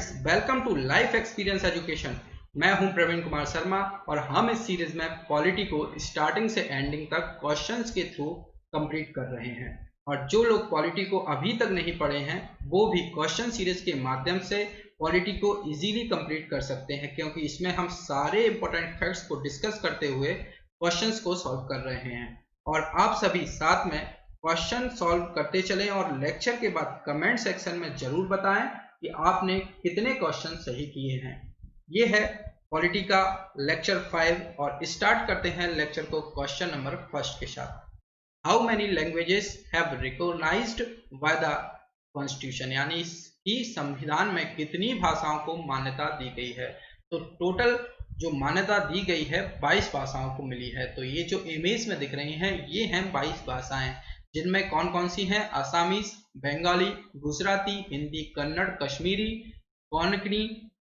Friends, welcome to life experience education. मैं हूं प्रवीण कुमार शर्मा और हम इस सीरीज में पॉलिटी को स्टार्टिंग से एंडिंग तक क्वेश्चंस के थ्रू कंप्लीट कर रहे हैं। और जो लोग पॉलिटी को अभी तक नहीं पढ़े हैं वो भी क्वेश्चन सीरीज के माध्यम से पॉलिटी को इजीली कंप्लीट कर सकते हैं, क्योंकि इसमें हम सारे इंपॉर्टेंट फैक्ट्स को डिस्कस करते हुए क्वेश्चंस को सॉल्व कर रहे हैं। और आप सभी साथ में क्वेश्चन सॉल्व करते चलें और लेक्चर के बाद कमेंट सेक्शन में जरूर बताएं कि आपने कितने क्वेश्चन सही किए हैं। ये है पॉलिटी का लेक्चर 5 और स्टार्ट करते हैं लेक्चर को क्वेश्चन नंबर फर्स्ट के साथ। How many languages have recognised by the constitution, यानी कि संविधान में कितनी भाषाओं को मान्यता दी गई है। तो टोटल जो मान्यता दी गई है 22 भाषाओं को मिली है। तो ये जो इमेज में दिख रही हैं ये हैं 22 भाषाएं, जिनमें कौन कौन सी हैं? आसामीज, बंगाली, गुजराती, हिंदी, कन्नड़, कश्मीरी,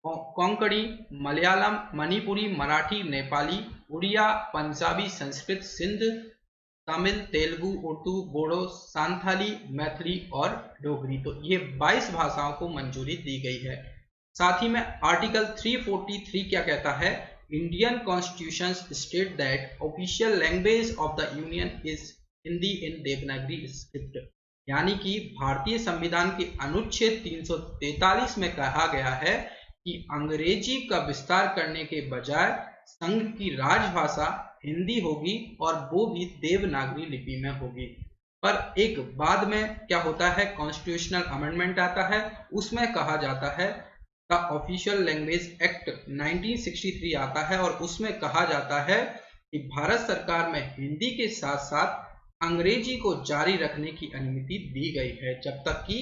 कोंकणी, मलयालम, मणिपुरी, मराठी, नेपाली, उड़िया, पंजाबी, संस्कृत, सिंध, तमिल, तेलुगु, उर्दू, बोडो, सांथाली, मैथिली और डोगरी। तो ये 22 भाषाओं को मंजूरी दी गई है। साथ ही में आर्टिकल 343 क्या कहता है? Indian constitution state that official language of the union is Hindi in Devanagari script, यानी कि भारतीय संविधान के अनुच्छेद 343 में कहा गया है कि अंग्रेजी का विस्तार करने के बजाय संघ की राजभाषा हिंदी होगी और वो भी देवनागरी लिपि में होगी। पर एक बाद में क्या होता है, कॉन्स्टिट्यूशनल अमेंडमेंट आता है, उसमें कहा जाता है द ऑफिशियल लैंग्वेज एक्ट 1963 आता है और उसमें कहा जाता है कि भारत सरकार में हिंदी के साथ साथ अंग्रेजी को जारी रखने की अनुमति दी गई है, जब तक कि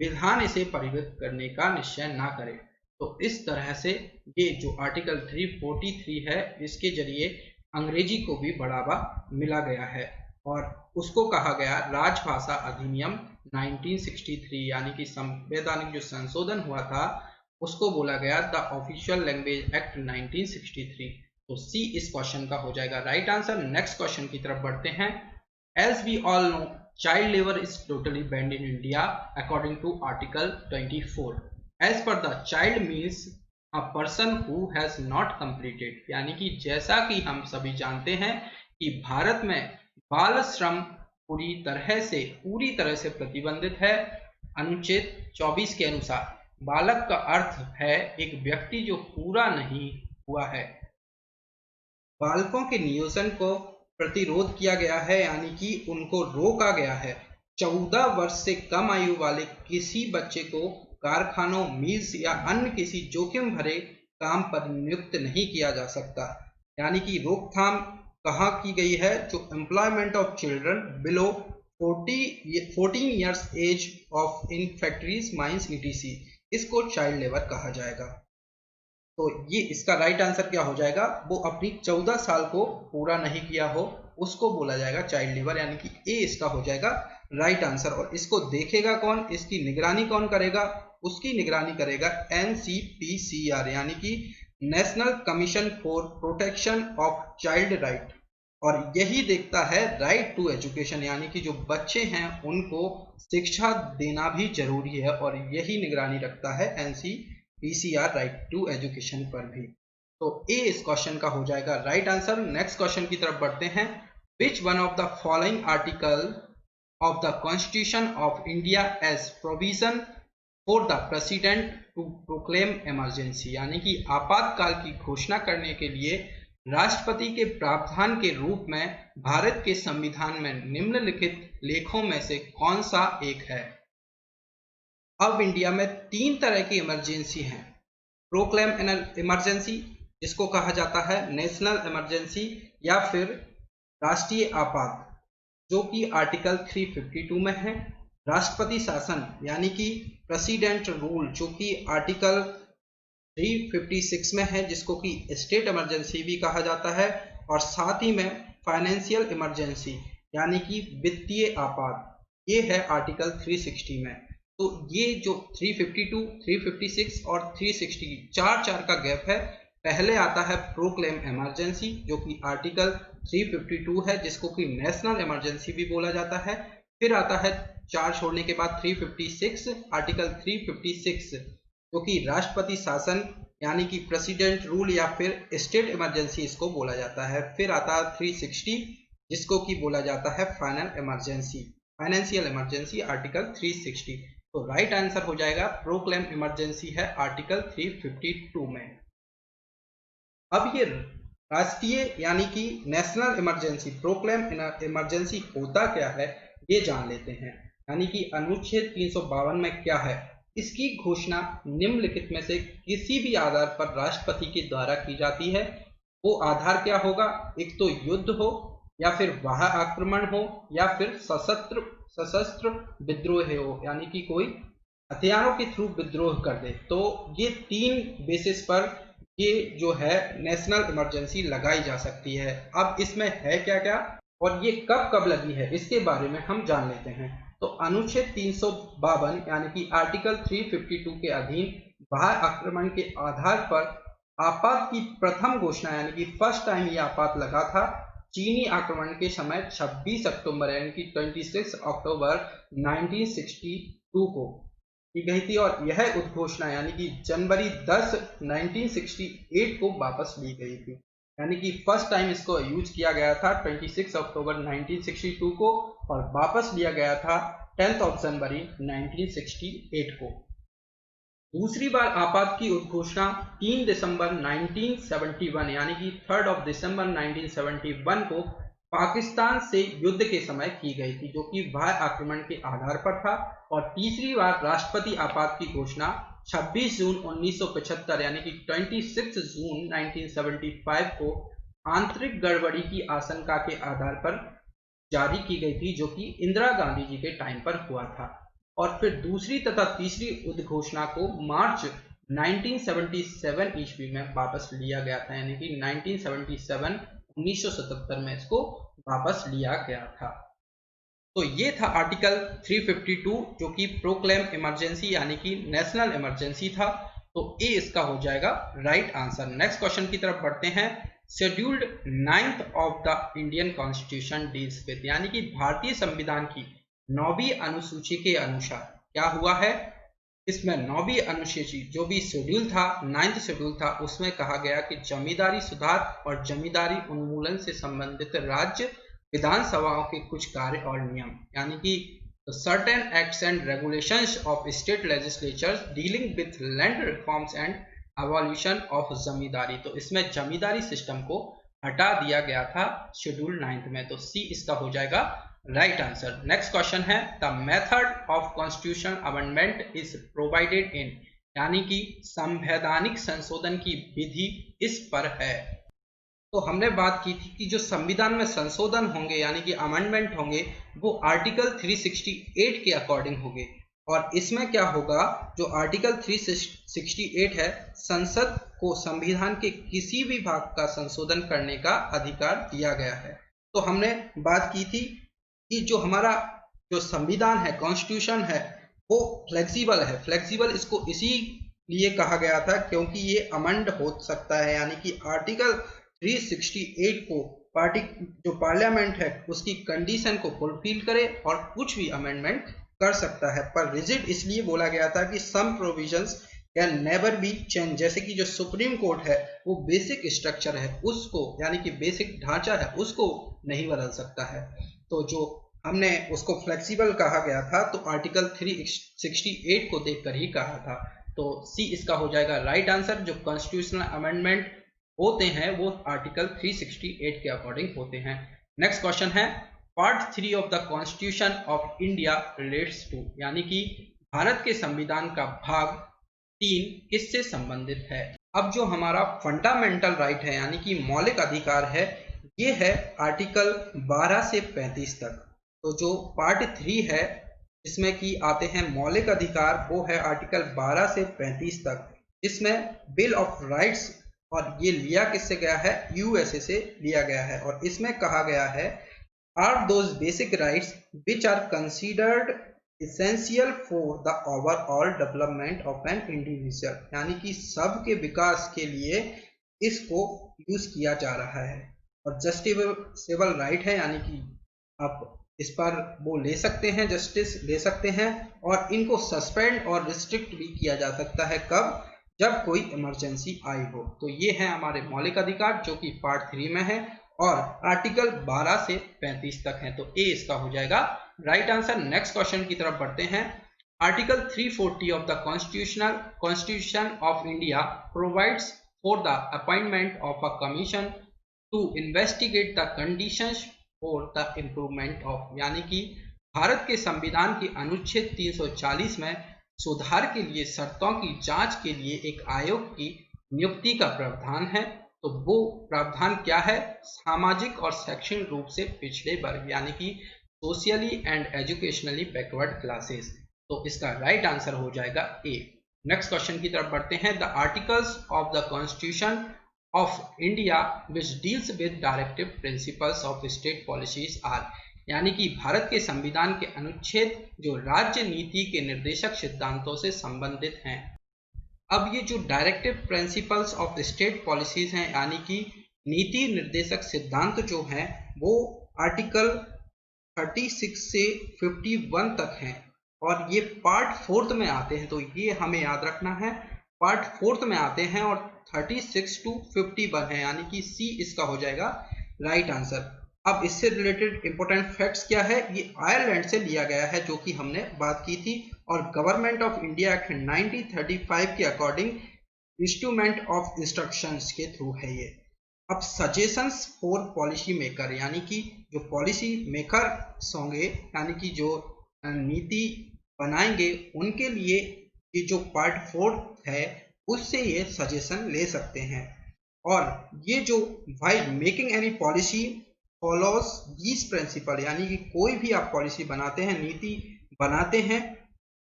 विधान इसे परिवर्तित करने का निश्चय ना करे। तो इस तरह से ये जो आर्टिकल 343 है इसके जरिए अंग्रेजी को भी बढ़ावा मिला गया है और उसको कहा गया राजभाषा अधिनियम 1963, यानी कि संवैधानिक जो संशोधन हुआ था उसको बोला गया द ऑफिशियल लैंग्वेज एक्ट 1963। तो सी इस क्वेश्चन का हो जाएगा राइट आंसर। नेक्स्ट क्वेश्चन की तरफ बढ़ते हैं। As we all know, child labor is totally banned in India according to Article 24. As per the child means a person who has not completed, यानी कि जैसा कि हम सभी जानते हैं कि भारत में बाल श्रम पूरी तरह से प्रतिबंधित है। अनुच्छेद 24 के अनुसार बालक का अर्थ है एक व्यक्ति जो पूरा नहीं हुआ है। बालकों के नियोजन को प्रतिरोध किया गया है, यानी कि उनको रोका गया है। 14 वर्ष से कम आयु वाले किसी बच्चे को कारखानों, मिल्स या अन्य किसी जोखिम भरे काम पर नियुक्त नहीं किया जा सकता। यानी कि रोकथाम कहाँ की गई है? जो employment of children below 14 years age of in factories, mines etc, इसको चाइल्ड लेबर कहा जाएगा। तो ये इसका राइट आंसर क्या हो जाएगा? वो अपनी 14 साल को पूरा नहीं किया हो उसको बोला जाएगा चाइल्ड लेबर, यानी कि ए इसका हो जाएगा राइट आंसर। और इसको देखेगा कौन, इसकी निगरानी कौन करेगा? उसकी निगरानी करेगा NCPCR, यानी कि national commission for protection of child right. और यही देखता है राइट टू एजुकेशन, यानी कि जो बच्चे हैं उनको शिक्षा देना भी जरूरी है और यही निगरानी रखता है NCPCR राइट टू एजुकेशन पर भी। तो ए इस क्वेश्चन का हो जाएगा राइट आंसर। नेक्स्ट क्वेश्चन की तरफ बढ़ते हैं। Which one of the following article of the constitution of India as provision for the president to proclaim emergency, यानी कि आपातकाल की घोषणा करने के लिए राष्ट्रपति के प्रावधान के रूप में भारत के संविधान में निम्नलिखित लेखों में से कौन सा एक है? अब इंडिया में 3 तरह की इमरजेंसी हैं। प्रोक्लेम इमरजेंसी, जिसको कहा जाता है नेशनल इमरजेंसी, या फिर राष्ट्रीय आपात, जो कि आर्टिकल 352 में है। राष्ट्रपति शासन, यानी कि प्रेसिडेंट रूल, जो कि आर्टिकल 356 में है, जिसको कि स्टेट इमरजेंसी भी कहा जाता है। और साथ ही में फाइनेंशियल इमरजेंसी, यानी कि वित्तीय आपात, ये है आर्टिकल 360 में। तो ये जो 352, 356 और 360 4 का गैप है। पहले आता है प्रोक्लेम इमरजेंसी, जो कि आर्टिकल 352 है, जिसको कि नेशनल इमरजेंसी भी बोला जाता है। फिर आता है 4 छोड़ने के बाद 356, आर्टिकल 356 जो कि राष्ट्रपति शासन यानी कि प्रेसिडेंट रूल या फिर स्टेट इमरजेंसी इसको बोला जाता है। फिर आता है 360 जिसको कि बोला जाता है फाइनेंशियल इमरजेंसी आर्टिकल 360। तो राइट आंसर हो जाएगा प्रोक्लेम इमरजेंसी है आर्टिकल 352 में। अब ये राष्ट्रीय यानी कि नेशनल इमरजेंसी प्रोक्लेम इमरजेंसी होता क्या है ये जान लेते हैं। यानी कि अनुच्छेद 352 में क्या है, इसकी घोषणा निम्नलिखित में से किसी भी आधार पर राष्ट्रपति के द्वारा की जाती है। वो आधार क्या होगा, एक तो युद्ध हो या फिर बाह्य आक्रमण हो या फिर सशस्त्र विद्रोह हो, यानी कि कोई हथियारों के थ्रू विद्रोह कर दे। तो ये 3 बेसिस पर ये जो है नेशनल इमरजेंसी लगाई जा सकती है। अब इसमें है क्या क्या और ये कब कब लगी है इसके बारे में हम जान लेते हैं। तो अनुच्छेद 352 यानी कि आर्टिकल 352 के अधीन बाह्य आक्रमण के आधार पर आपात की प्रथम घोषणा यानी कि फर्स्ट टाइम ये आपात लगा था चीनी आक्रमण के समय 26 अक्टूबर यानी कि 26 अक्टूबर 1962 को की गई थी और यह उद्घोषणा यानी कि जनवरी 10 1968 को वापस ली गई थी। यानी कि फर्स्ट टाइम इसको यूज किया गया था 26 अक्टूबर 1962 को और वापस लिया गया था 10 जनवरी 1968 को। दूसरी बार आपात की उद्घोषणा 3 दिसंबर 1971 यानी कि 3 दिसंबर 1971 को पाकिस्तान से युद्ध के समय की गई थी, जो कि बाह्य आक्रमण के आधार पर था। और तीसरी बार राष्ट्रपति आपात की घोषणा 26 जून 1975 यानी कि 26 जून 1975 को आंतरिक गड़बड़ी की आशंका के आधार पर जारी की गई थी, जो कि इंदिरा गांधी जी के टाइम पर हुआ था। और फिर दूसरी तथा तीसरी उद्घोषणा को मार्च 1977 ईस्वी में वापस लिया गया था, यानी कि 1977 में इसको वापस लिया गया था। तो ये था आर्टिकल 352 जो कि प्रोक्लेम इमरजेंसी यानी कि नेशनल इमरजेंसी था। तो ए इसका हो जाएगा राइट आंसर। नेक्स्ट क्वेश्चन की तरफ बढ़ते हैं। Scheduled 9th of the Indian constitution deals with यानी कि भारतीय संविधान की 9वीं अनुसूची के अनुसार क्या हुआ है। इसमें 9वीं अनुसूची जो भी शेड्यूल था 9th शेड्यूल था उसमें कहा गया कि जमींदारी सुधार और जमींदारी उन्मूलन से संबंधित राज्य विधानसभाओं के कुछ कार्य और नियम यानी कि certain acts and regulations of state legislatures dealing with land reforms and evolution of zamindari. तो इसमें जमींदारी सिस्टम को हटा दिया गया था शेड्यूल 9th में। तो सी इसका हो जाएगा राइट आंसर। नेक्स्ट क्वेश्चन है the method of constitution amendment is provided in यानी कि संवैधानिक संशोधन की विधि इस पर है। तो हमने बात की थी कि जो संविधान में संशोधन होंगे यानी कि अमेंडमेंट होंगे वो आर्टिकल 368 के अकॉर्डिंग होंगे। और इसमें क्या होगा, जो आर्टिकल 368 है संसद को संविधान के किसी भी भाग का संशोधन करने का अधिकार दिया गया है। तो हमने बात की थी कि जो हमारा जो संविधान है कॉन्स्टिट्यूशन है वो फ्लेक्सिबल है। फ्लेक्सिबल इसको इसी लिए कहा गया था क्योंकि ये अमेंड हो सकता है, यानी कि आर्टिकल 368 को जो पार्लियामेंट है उसकी कंडीशन को फुलफिल करे और कुछ भी अमेंडमेंट कर सकता है। पर रिजिड इसलिए बोला गया था कि some provisions can never be change. जैसे कि जो सुप्रीम कोर्ट है वो बेसिक स्ट्रक्चर है उसको यानी कि बेसिक ढांचा है उसको नहीं बदल सकता है। तो जो हमने उसको फ्लेक्सिबल कहा गया था तो आर्टिकल 368 को देखकर ही कहा था। तो सी इसका हो जाएगा राइट आंसर। जो कॉन्स्टिट्यूशनल अमेंडमेंट होते हैं वो आर्टिकल 368 के अकॉर्डिंग होते हैं। नेक्स्ट क्वेश्चन है part 3 of the constitution of India relates to यानी कि भारत के संविधान का भाग 3 किससे संबंधित है। अब जो हमारा फंडामेंटल राइट है यानी कि मौलिक अधिकार है ये है आर्टिकल 12 से 35 तक। तो जो पार्ट 3 है इसमें कि आते हैं मौलिक अधिकार वो है आर्टिकल 12 से 35 तक। इसमें बिल ऑफ राइट्स और ये लिया किससे गया है, यूएसए से लिया गया है। और इसमें कहा गया है are those basic rights which are considered essential for the overall development of an individual यानी कि सबके विकास के लिए इसको यूज किया जा रहा है। और जस्टिफिकेबल राइट है यानी कि आप इस पर वो ले सकते हैं, जस्टिस ले सकते हैं, और इनको सस्पेंड और रिस्ट्रिक्ट भी किया जा सकता है। कब? जब कोई इमरजेंसी आई हो। तो ये है हमारे मौलिक अधिकार जो कि पार्ट 3 में है और आर्टिकल 12 से 35 तक है। तो ए इसका हो जाएगा राइट आंसर। नेक्स्ट क्वेश्चन की तरफ बढ़ते हैं। Article 340 of the constitution of India provides for the appointment of a commission to investigate the conditions for the improvement of, यानी कि भारत के संविधान के अनुच्छेद 340 में सुधार के लिए शर्तों की जांच के लिए एक आयोग की नियुक्ति का प्रावधान है। तो वो प्रावधान क्या है? सामाजिक और शैक्षणिक रूप से पिछड़े वर्ग, यानी कि socially and educationally backward classes. तो इसका राइट आंसर हो जाएगा ए। नेक्स्ट क्वेश्चन की तरफ बढ़ते हैं। The articles of the constitution of India which deals with directive principles of state policies are, यानी कि भारत के संविधान के अनुच्छेद जो राज्य नीति के निर्देशक सिद्धांतों से संबंधित हैं। अब ये जो directive principles of state policies हैं, यानी कि नीति निर्देशक सिद्धांत जो हैं, वो आर्टिकल 36 से 51 तक हैं और ये पार्ट 4 में आते हैं। तो ये हमें याद रखना है, पार्ट 4 में आते हैं और 36 to 51 है, यानी कि सी इसका हो जाएगा राइट आंसर। अब इससे रिलेटेड इंपॉर्टेंट फैक्ट्स क्या है? ये आयरलैंड से लिया गया है जो कि हमने बात की थी, और गवर्नमेंट ऑफ इंडिया एक्ट 1935 के अकॉर्डिंग इंस्ट्रूमेंट ऑफ इंस्ट्रक्शंस के थ्रू है ये। अब सजेशंस फॉर पॉलिसी मेकर, यानी कि जो पॉलिसी मेकर होंगे, यानी कि जो नीति बनाएंगे, उनके लिए ये जो पार्ट 4 है उससे ये सजेशन ले सकते हैं। और ये जो while making any policy follows these principle, यानी कि कोई भी आप पॉलिसी बनाते हैं, नीति बनाते हैं,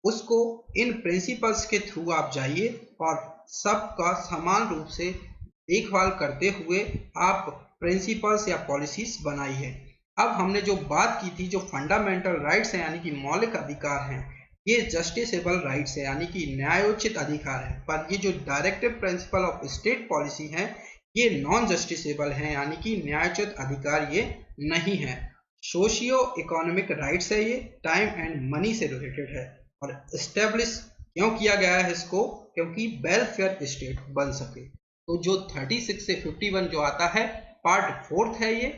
उसको इन प्रिंसिपल्स के थ्रू आप जाइए और सबका समान रूप से देखभाल करते हुए आप प्रिंसिपल्स या पॉलिसीज बनाइए। अब हमने जो बात की थी, जो फंडामेंटल राइट्स हैं यानी कि मौलिक अधिकार हैं, ये जस्टिसेबल राइट्स है यानी कि न्यायोचित अधिकार है, पर ये जो directive principle of state policy है ये नॉन जस्टिसेबल है, यानी कि न्यायोचित अधिकार ये नहीं है। सोशियो इकोनॉमिक राइट्स है, ये टाइम एंड मनी से रिलेटेड है और एस्टेब्लिश क्यों किया गया है इसको? क्योंकि वेलफेयर स्टेट बन सके। तो जो 36 से 51 जो आता है पार्ट 4 है ये,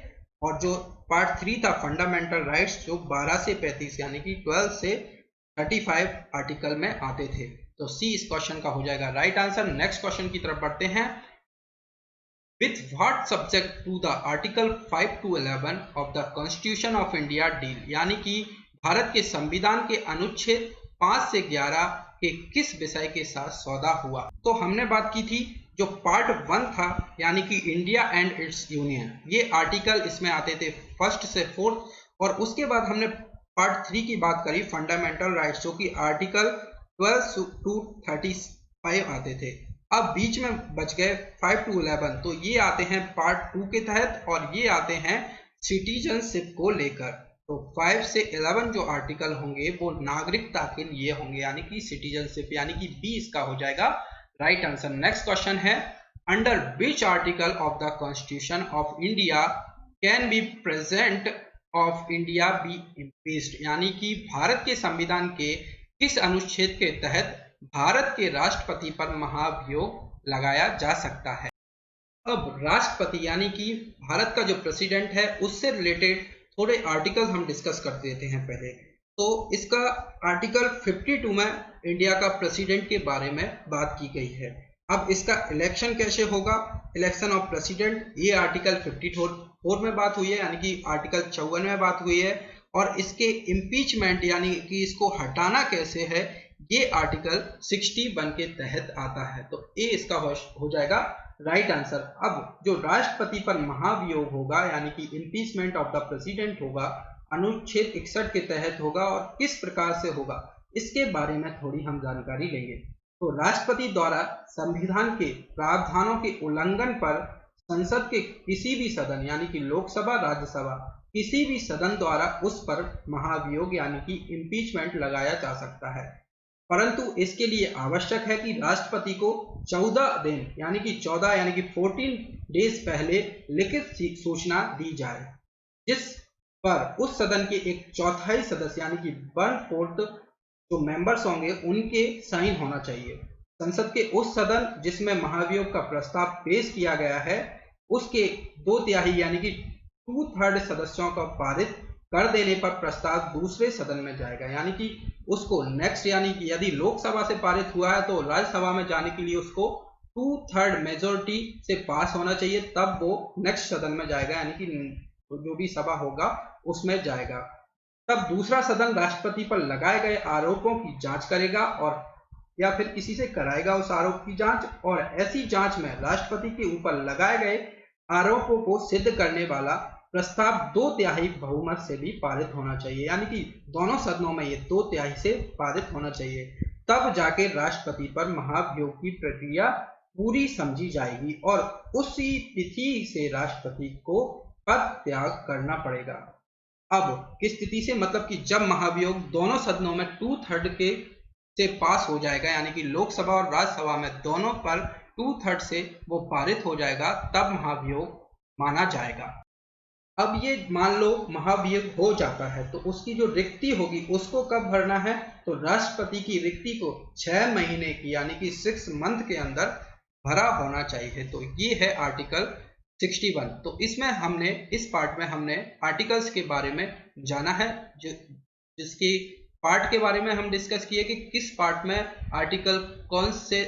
और जो पार्ट 3 था फंडामेंटल राइट्स जो 12 से 35 यानी कि 12 से 35 आर्टिकल में आते थे। तो सी इस क्वेश्चन का हो जाएगा राइट आंसर। नेक्स्ट क्वेश्चन की तरफ बढ़ते हैं। With what subject to the Article 5 to 11 of the Constitution of India deal, यानी कि भारत के संविधान के अनुच्छेद 5 से 11 के किस विषय के साथ सौदा हुआ? तो हमने बात की थी जो पार्ट 1 था यानी कि इंडिया एंड इट्स यूनियन, ये आर्टिकल इसमें आते थे 1 से 4, और उसके बाद हमने पार्ट 3 की बात करी फंडामेंटल राइट्स जो कि आर्टिकल 12 to 35 आते थे। अब बीच में बच गए 5 to 11, तो ये आते हैं पार्ट 2 के तहत और ये आते हैं सिटीजनशिप को लेकर। तो 5 से 11 जो आर्टिकल होंगे वो नागरिकता के लिए होंगे यानी कि सिटीजनशिप, यानी कि बी इसका हो जाएगा राइट आंसर। नेक्स्ट क्वेश्चन है, under which article of the constitution of India can be president of India be impeached, यानी कि भारत के संविधान के किस अनुच्छेद के तहत भारत के राष्ट्रपति पर महाभियोग लगाया जा सकता है? अब राष्ट्रपति यानी कि भारत का जो प्रेसिडेंट है उससे रिलेटेड थोड़े आर्टिकल्स हम डिस्कस कर देते हैं पहले। तो इसका आर्टिकल 52 में इंडिया का प्रेसिडेंट के बारे में बात की गई है। अब इसका इलेक्शन कैसे होगा, इलेक्शन ऑफ प्रेसिडेंट, ये आर्टिकल 54 में बात हुई है यानी कि आर्टिकल 54 में बात हुई है, और इसके इम्पीचमेंट यानी कि इसको हटाना कैसे है ये आर्टिकल 61 के तहत आता है। तो ए इसका हो जाएगा राइट आंसर। अब जो राष्ट्रपति पर महाभियोग होगा यानी कि इम्पीचमेंट ऑफ द प्रेसिडेंट होगा, अनुच्छेद 61 के तहत होगा और किस प्रकार से होगा इसके बारे में थोड़ी हम जानकारी लेंगे। तो राष्ट्रपति द्वारा संविधान के प्रावधानों के उल्लंघन पर संसद के किसी भी सदन यानी कि लोकसभा, राज्यसभा, किसी भी सदन द्वारा उस पर महाभियोग यानी कि इम्पीचमेंट लगाया जा सकता है, परंतु इसके लिए आवश्यक है कि राष्ट्रपति को 14 दिन यानी कि 14 डेज पहले लिखित सूचना दी जाए। जिस पर उस सदन के एक चौथाई सदस्य यानी कि 1/4 जो मेंबर्स होंगे उनके साइन होना चाहिए। संसद के उस सदन जिसमें महाभियोग का प्रस्ताव पेश किया गया है उसके 2/3 यानी कि 2/3 सदस्यों का पारित कर देने पर प्रस्ताव दूसरे सदन में जाएगा, यानी कि उसको नेक्स्ट, यानी कि यदि लोकसभा से पारित हुआ है तो राज्यसभा में जाने के लिए उसको 2/3 मेजोरिटी से पास होना चाहिए, तब वो नेक्स्ट सदन में जाएगा, यानी कि जो भी सभा होगा उसमें जाएगा। तब दूसरा सदन राष्ट्रपति पर लगाए गए आरोपों की जांच करेगा और या फिर किसी से कराएगा उस आरोप की जांच, और ऐसी जांच में राष्ट्रपति के ऊपर लगाए गए आरोपों को सिद्ध करने वाला प्रस्ताव 2/3 बहुमत से भी पारित होना चाहिए, यानी कि दोनों सदनों में ये 2/3 से पारित होना चाहिए। तब जाके राष्ट्रपति पर महाभियोग की प्रक्रिया पूरी समझी जाएगी और उसी तिथि से राष्ट्रपति को पद त्याग करना पड़ेगा। अब किस स्थिति से, मतलब कि जब महाभियोग दोनों सदनों में 2/3 के से पास हो जाएगा, यानी कि लोकसभा और राज्यसभा में दोनों पर 2/3 से वो पारित हो जाएगा, तब महाभियोग माना जाएगा। अब ये मान लो महाभियोग हो जाता है तो उसकी जो रिक्ति होगी उसको कब भरना है, तो राष्ट्रपति की रिक्ति को 6 महीने की यानी कि 6 मंथ के अंदर भरा होना चाहिए। तो ये है आर्टिकल 61। तो इसमें हमने इस पार्ट में हमने आर्टिकल्स के बारे में जाना है, जिसकी पार्ट के बारे में हम डिस्कस किए कि किस पार्ट में आर्टिकल कौन से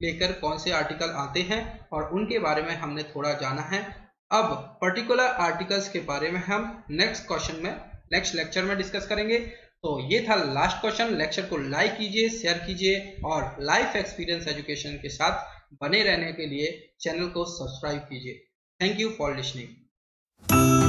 लेकर कौन से आर्टिकल आते हैं और उनके बारे में हमने थोड़ा जाना है। अब पर्टिकुलर आर्टिकल्स के बारे में हम नेक्स्ट लेक्चर में डिस्कस करेंगे। तो ये था लास्ट क्वेश्चन। लेक्चर को लाइक कीजिए, शेयर कीजिए और लाइफ एक्सपीरियंस एजुकेशन के साथ बने रहने के लिए चैनल को सब्सक्राइब कीजिए। Thank you for listening.